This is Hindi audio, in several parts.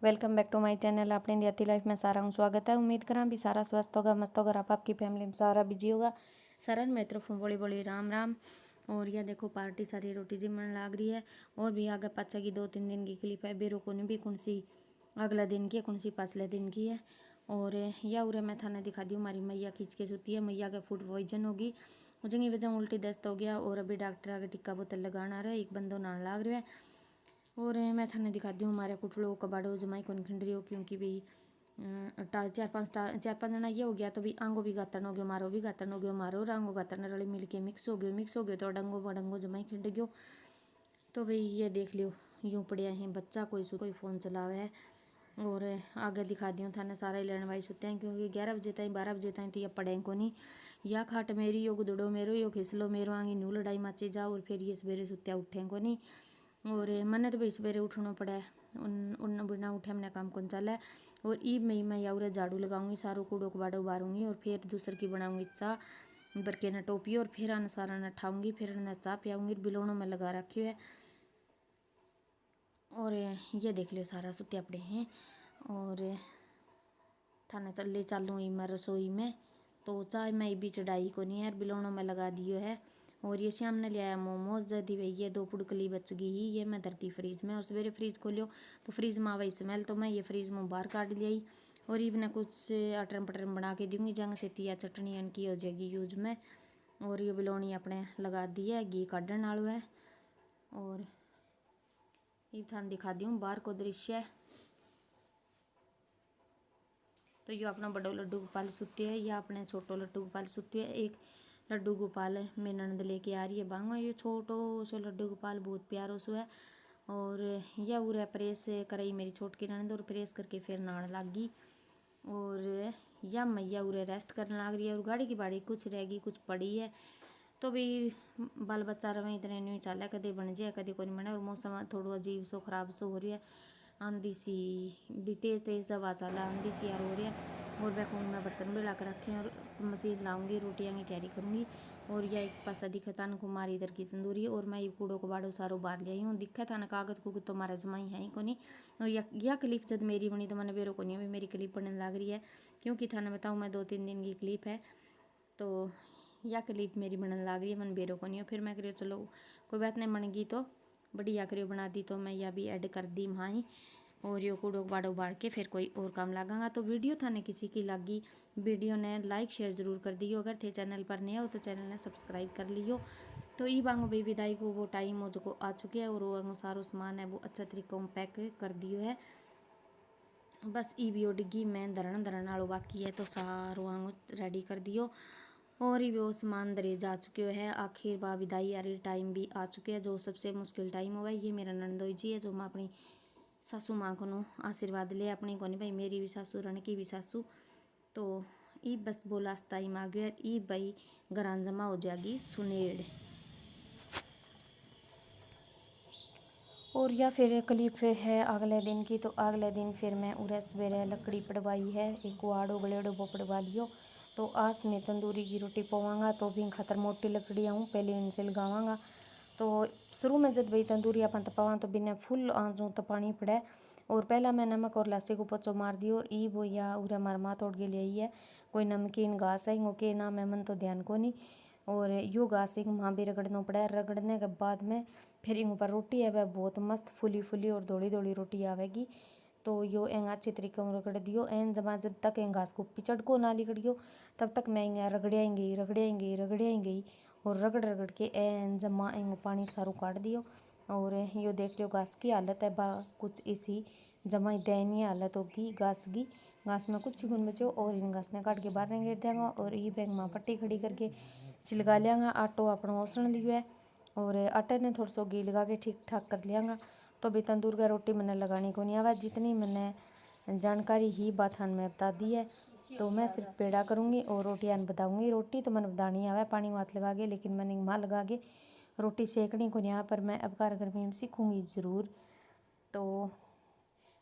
Welcome back to my channel अपनी इंडिया लाइफ में सारा स्वागत है। उम्मीद करा भी सारा स्वस्थ होगा, मस्त होगा, आप आपकी फैमिली में सारा बिजी होगा। सरन मेरी तरफ बोली बोली राम राम। और यह देखो पार्टी सारी रोटी जिमन लाग रही है। और भी आगे पाचा की 2-3 दिन की क्लिप है। बेरो को भी कौन सी अगला दिन की है, कौन सी पिछले दिन की है। और यह उरे मैं थाने दिखा दी हूँ, हमारी मैया खींच के सुती है। मैया का फूड पॉइजन होगी, जिंगी वजह उल्टी दस्त हो गया। और अभी डॉक्टर आगे टिक्का बोतल लगाना रहा है, एक बंदो नान लाग रहा है। और मैं थाने दिखा दी हूँ हमारे कुटलो कबाड़ो जमाई कौन खंडरी हो, क्योंकि भी चार पाँच जना ये हो गया तो भी आंगो भी गातन हो गयो, मारो भी गातन हो गयो, मारो और आंगो गातन रली मिल के मिक्स हो गयो तो डंगो बडंगो जमाई खिंड गयो। तो भाई ये देख लियो यूँ पड़िया है बच्चा, कोई फ़ोन चलावे है। और आगे दिखा दी हूँ थाने सारा ही लेने वाई सुते हैं, क्योंकि 11 बजे ताई 12 बजे ताई तो ये पढ़े को नहीं। या खाट मेरी यो गुदड़ो मेरो, यो खिसलो मेरो, आंगी न्यू लड़ाई मची जा। और फिर ये सवेरे सुत्या उठे को नहीं। और मैंने तो भाई सवेरे उठना पड़ा है, उन बिना उठे हमने काम कौन चला है। और ईब में मैं यार झाड़ू लगाऊंगी, सारो कूड़ो कबाड़ो उबारूंगी। और फिर दूसर की बनाऊंगी चाह भर के न टोपी। और फिर आना सारा न ठाऊंगी, फिर न चाह पियाऊंगी, बिलोणों में लगा रखी है। और ये देख लियो सारा सुत्या पड़े हैं। और थाने चल चालू ही मैं रसोई में, तो चाय मैं भी चढ़ाई को नहीं है, बिलोणों में लगा दियो है। और ये शाम ने लिया मोमोज, जदी भाई ये 2 पुड़कली बच गई ही, ये मैं धरती फ्रीज में। और सवेरे फ्रीज खोलियो तो फ्रीज में आवा स्मेल, तो मैं ये फ्रीज में बाहर काट लिया। और इबने कुछ अटरम पटरम बना के दूंगी, जंग से तिया चटनी इनकी हो जाएगी यूज में। और ये बिलोनी अपने लगा दी है, घी काटन आलू है। और ये थान दिखा दी हूँ बाहर को दृश्य। तो ये अपना बड़ो लड्डू गोपाल सुती है, या अपने छोटो लड्डू गोपाल सुती है। एक लड्डू गोपाल मेरी ननद लेके आ रही है बांगो, ये छोटो सो लड्डू गोपाल बहुत प्यारो सो है। और यह उरे प्रेस कराई मेरी छोटकी ननद, और प्रेस करके फिर नाड़ लागी। और या मैया उरे रेस्ट करने लग रही है। और गाड़ी की बाड़ी कुछ रहेगी, कुछ पड़ी है। तो भी बाल बच्चा रहे इतने नहीं चल, कदे बन जाए कदे को नहीं बने। और मौसम थोड़ा अजीब सो खराब सो हो रही है, आंधी सी भी तेज़ हवा चला, आंधी सी यार हो रही है। और वह मैं बर्तन भी ला कर रखे हैं, और मशीन लाऊंगी, रोटियाँ की तैयारी करूँगी। और यह एक पासा दिखता न कुमारी इधर की तंदूरी। और मैं ये कूड़ो को बाड़ो सारो बाहर ले आई हूँ, दिखा था ना कागज को तो हमारा जमाई है ही को नहीं। और यह क्लिप जब मेरी बनी तो मैंने बेरो को नहीं, अभी मेरी क्लिप बनने लग रही है, क्योंकि था ना बताऊँ मैं 2-3 दिन की क्लिप है। तो यह क्लिप मेरी बनने लग रही है, मन बेरो को नहीं हो। फिर मैं करियो चलो कोई बात नहीं, बन गई तो बढ़िया करियो बना दी, तो मैं यह भी ऐड कर दी वहाँ ही। और यो कूड़ो बाड़ो बाढ़ के फिर कोई और काम लगांगा। तो वीडियो थाने किसी की लगी, वीडियो ने लाइक शेयर जरूर कर दियो। अगर थे चैनल पर नए हो तो चैनल ने सब्सक्राइब कर लियो। तो ई बांगो भाई विदाई को वो टाइम हो जो आ चुके हैं। और वो सारो सामान है वो अच्छा तरीकों में पैक कर दियो है। बस ई भी डिग्गी में धरण आलो बाकी है, तो सारो आंगो रेडी कर दियो। और ही वो सामान दरे जा चुके है। आखिर बा विदाई यारी टाइम भी आ चुके हैं, जो सबसे मुश्किल टाइम हुआ है। ये मेरा नंदोई जी है, जो मैं अपनी सासू माँ को आशीर्वाद ले, अपनी को नहीं भाई मेरी भी सासू रण की भी सासू। तो ई बस बोला टाइम आ गया, ई भाई घरान जमा हो जाएगी सुनेड़। और या फिर क्लिप है अगले दिन की, तो अगले दिन फिर मैं उरे सवेरे लकड़ी पड़वाई है, एक कुआड़ो गलेड़ो वो पड़वा लियो। तो आज मैं तंदूरी की रोटी पवाऊँगा, तो भी खतर मोटी लकड़ियाँ हूँ, पहले इनसे लगावांगा। तो शुरू में जब भाई तंदूरी अपन तपावा तो बिना फुल आँचों तपानी पड़े। और पहला मैं नमक और लस्सी को पोचो मार दियो। और ई वो या उरे मार माँ तोड़ के लिए है कोई नमकीन घास है के ना मैं मन तो ध्यान को नहीं। और यो घास एक वहाँ भी रगड़ना पड़ा, रगड़ने के बाद में फिर इन ऊपर रोटी है वह बहुत मस्त फुली फुली और धोड़ी धोड़ी रोटी आवेगी। तो यो एंग अच्छे तरीके से रगड़ दियो। एन जमा जब तक एंग घास को पिचड़ को ना लिगड़ियो तब तक मैं एंग रगड़ियाएंगी। और रगड़ के एन जमा एंग पानी सारू काट दियो। और यो देख लियो घास की हालत है बा कुछ इसी जमा दयनीय हालत होगी घास की। घास में कुछ गुन बचो, और इन घास ने काट के बाहर गिर देंगे। और ये बैग में पट्टी खड़ी करके सिलगा लियांगा। आटो अपना ओसण दियो है, और आटे ने थोड़ा सो घी लगा के ठीक ठाक कर लियांगा। तो भी तंदूर का रोटी मैंने लगानी को नहीं आवा, जितनी मैंने जानकारी ही बात हन में बता दी है। तो मैं सिर्फ पेड़ा करूँगी और रोटियाँ बताऊँगी। रोटी तो मैंने बतानी आवा पानी में हाथ लगा के, लेकिन मैंने माँ लगा के रोटी सेकनी को नहीं आवा, पर मैं अब कार गर्मी में सीखूँगी ज़रूर। तो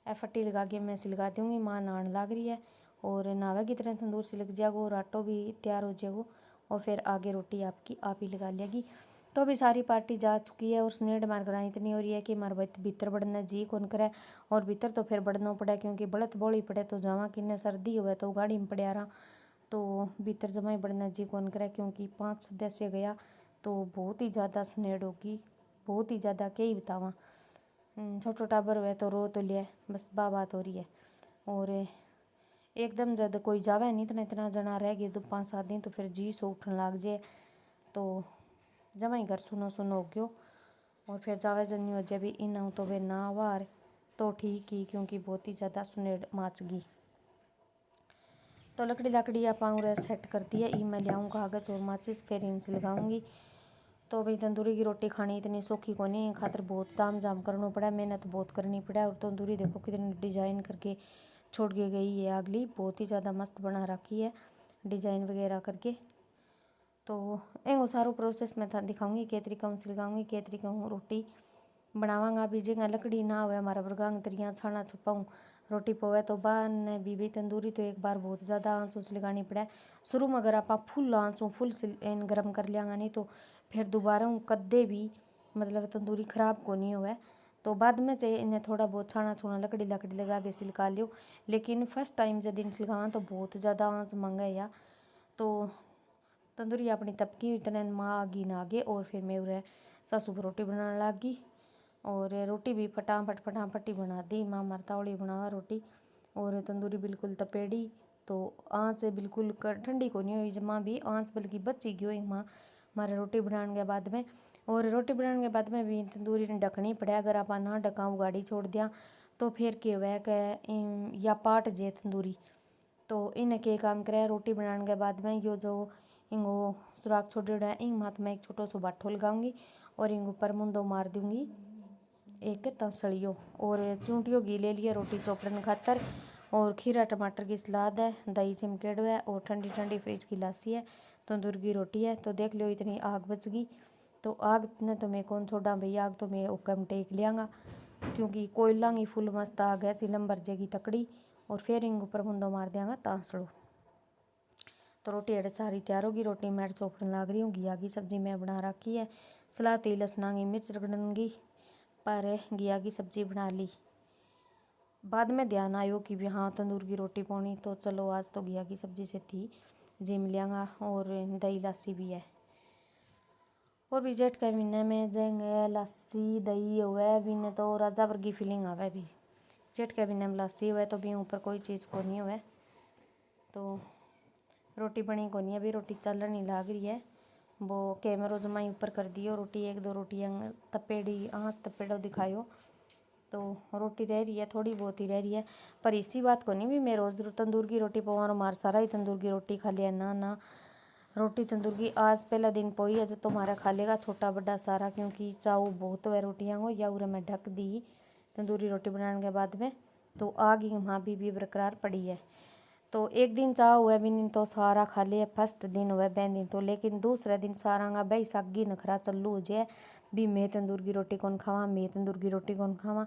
फट्टी लगा के मैं सिलगा दूँगी। माँ नहाने लग रही है, और नहावे की तरह तंदूर सिलक जाएगो और आटो भी तैयार हो जाएगो। और फिर आगे रोटी आपकी आप ही लगा लेगी। तो अभी सारी पार्टी जा चुकी है और स्नेड मार कर इतनी हो रही है कि मार भीतर बढ़ना जी कौन करे। और भीतर तो फिर बढ़ना पड़े क्योंकि बड़त बोली पड़े तो जावा किन्ने सर्दी हुए तो गाड़ी में पड़े रहा तो भीतर जमा ही बढ़ना जी कौन करे क्योंकि 5 सदस्य गया तो बहुत ही ज़्यादा स्नेड होगी, बहुत ही ज़्यादा क्या ही बतावा। छोटो टाबर हुए तो रो तो लिया, बस बात हो रही है। और एकदम जब कोई जावे नहीं इतना इतना जना रह गए तो 5-7 दिन तो फिर जी सो उठन लाग जाए तो जमा ही घर सुनो सुनो हो गयो। और फिर जावे जब नहीं हो जाए भी इन तो वे ना वार तो ठीक ही क्योंकि बहुत ही ज़्यादा सुनेड़ माच गई। तो लकड़ी आप सेट करती है ई मैं लियाऊँ कागज़ और माचिस फिर इनसे लगाऊंगी। तो भाई तंदूरी की रोटी खानी इतनी सौखी को नहीं, खातर बहुत ताम जाम करना पड़ा, मेहनत बहुत करनी पड़ा। और तंदूरी देखो कितनी डिजाइन करके छोड़ के गई है अगली, बहुत ही ज़्यादा मस्त बना रखी है डिजाइन वगैरह करके। तो एंगो सारो प्रोसेस मैं था दिखाऊंगी के तरीका से लगाऊंगी के तरीका हूँ रोटी बनावांगा। भी जगह लकड़ी ना हो हमारा वर्गांग तरिया छाना छुपाऊँ रोटी पवे तो बान बीबी तंदूरी तो एक बार बहुत ज़्यादा आँच उस लगानी पड़े। शुरू में अगर आप फुल आँचों फुल इन गर्म कर लियांगा नहीं तो फिर दोबारा कद्दे भी मतलब तंदूरी ख़राब को नहीं हुआ। तो बाद में चाहिए इन्हें थोड़ा बहुत छाना छूना लकड़ी लगा के सिलका लियो। लेकिन फर्स्ट टाइम जब दिन सिलकावा तो बहुत ज़्यादा आँच मंगा या तो तंदूरी अपनी तपकी इतने माँ आगी ना आगे। और फिर मैं उरे सासू पर रोटी बनाने लगी और रोटी भी फटाफट ही बना दी। माँ मरतावड़ी बनावा रोटी और तंदूरी बिल्कुल तपेड़ी तो आँच बिल्कुल ठंडी को नहीं हुई जमा भी आँच बल्कि बची गई माँ हमारे रोटी बनाने के बाद में। और रोटी बनाने के बाद में भी तंदूरी ने ढकनी पड़े, अगर आप ना ढका गाड़ी छोड़ दिया तो फिर क्या हुआ कि या पाट जे तंदूरी। तो इन्हें के काम करे रोटी बनाने के बाद में यो जो इंगो सुराख छोटे है इंग हाथ में एक छोटो सो बाठो लगाऊंगी और इंग ऊपर मुंदो मार दूंगी एक तसलियो। और चूंटियो घी ले लिया रोटी चोपड़न खातर और खीरा टमाटर की सलाद है, दही चिमकेड़ो है और ठंडी ठंडी फ्रिज की लासी है, तंदूर की रोटी है। तो देख लो इतनी आग बच गई। तो आग ने तो मैं कौन छोड़ा भई, आग तो मैं ओकम टेक लियांगा क्योंकि कोयला की फुल मस्त आग है चिलम भर जाएगी तकड़ी। और फिर इंग ऊपर मुंदो मार देंगा तांसड़ो। तो रोटी अड़े सारी तैयार होगी, रोटी मैं चोपड़न लाग रही हूँ। घिया की सब्जी मैं बना रखी है, सलाद तेल लहसुना की मिर्च रगड़ूंगी पर घिया की सब्जी बना ली। बाद में ध्यान आयो कि भी हाँ तंदूर की रोटी पानी तो चलो आज तो घिया की सब्जी से थी जिम लियांगा। और दही लासी भी है और भी जेठ के महीने में जाएंगे लस्सी दही हुए भी तो राजा वर्गी फीलिंग आवे। भी जेठ के महीने में लस्सी हुए तो भी ऊपर कोई चीज़ को नहीं हुए। तो रोटी बनी को नहीं, अभी रोटी चल नहीं लाग रही है वो कैमरो जमाई ऊपर कर दियो। रोटी एक दो रोटी तपेड़ी आँच तपेड़ो दिखायो तो रोटी रह रही है थोड़ी बहुत ही रह रही है। पर इसी बात को नहीं भी मैं रोज़ तंदूर की रोटी पवारो मार सारा ही तंदूर की रोटी खा लिया ना रोटी तंदूर की आज पहला दिन पोई है जो तुम्हारा खा लेगा छोटा बड़ा सारा क्योंकि चाऊ बहुत है रोटियाँ हो या उरे मैं ढक दी तंदूरी रोटी बनाने के बाद में। तो आग ही वहाँ भी बरकरार पड़ी है। तो एक दिन चाह हुआ भी तो सारा खा लिया फर्स्ट दिन हुआ बैन दिन तो, लेकिन दूसरे दिन सारा का भाई सागी नखरा चलू हो जाए भी मैं तंदूर की रोटी कौन खावा मैं तंदूर की रोटी कौन खावा।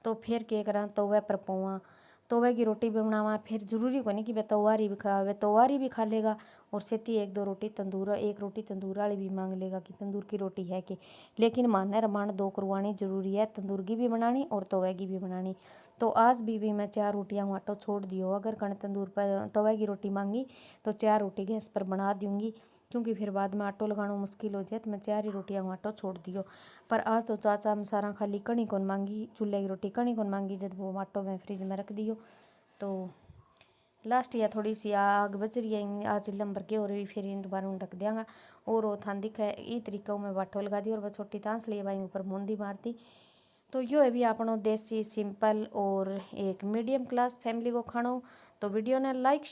तो फिर क्या करा तवे पर पवा तवे की रोटी भी बनावा। फिर जरूरी को नहीं कि वह तवारी भी खावे तवारी भी खा लेगा और सेती एक दो रोटी तंदूर एक रोटी तंदूर वाली भी मांग लेगा कि तंदूर की रोटी है कि। लेकिन माने रमान दो करवानी जरूरी है, तंदूर की भी बनानी और तवे की भी बनानी। तो आज भी मैं 4 रोटियां आटो छोड़ दियो, अगर कण तंदूर पर तवे की रोटी मांगी तो 4 रोटी गैस पर बना दूंगी क्योंकि फिर बाद में आटो लगाना मुश्किल हो जाए। तो मैं 4 ही रोटियां आटो छोड़ दियो। पर आज तो चाचा में सारा खाली कणी कौन मांगी चूल्हे की रोटी कणी कौन मांगी जब वो आटो में फ्रिज में रख दियो। तो लास्ट या थोड़ी सी आग बच रही है आज लंबर के और फिर इन दोबारा ढक देंगा। और वो थान दिखा ये तरीका मैं बाटो लगा दी और वह छोटी तांस लिए भाई ऊपर मुंदी मारती। तो यो है भी अपनो देसी सिंपल और एक मीडियम क्लास फैमिली को खानो। तो वीडियो ने लाइक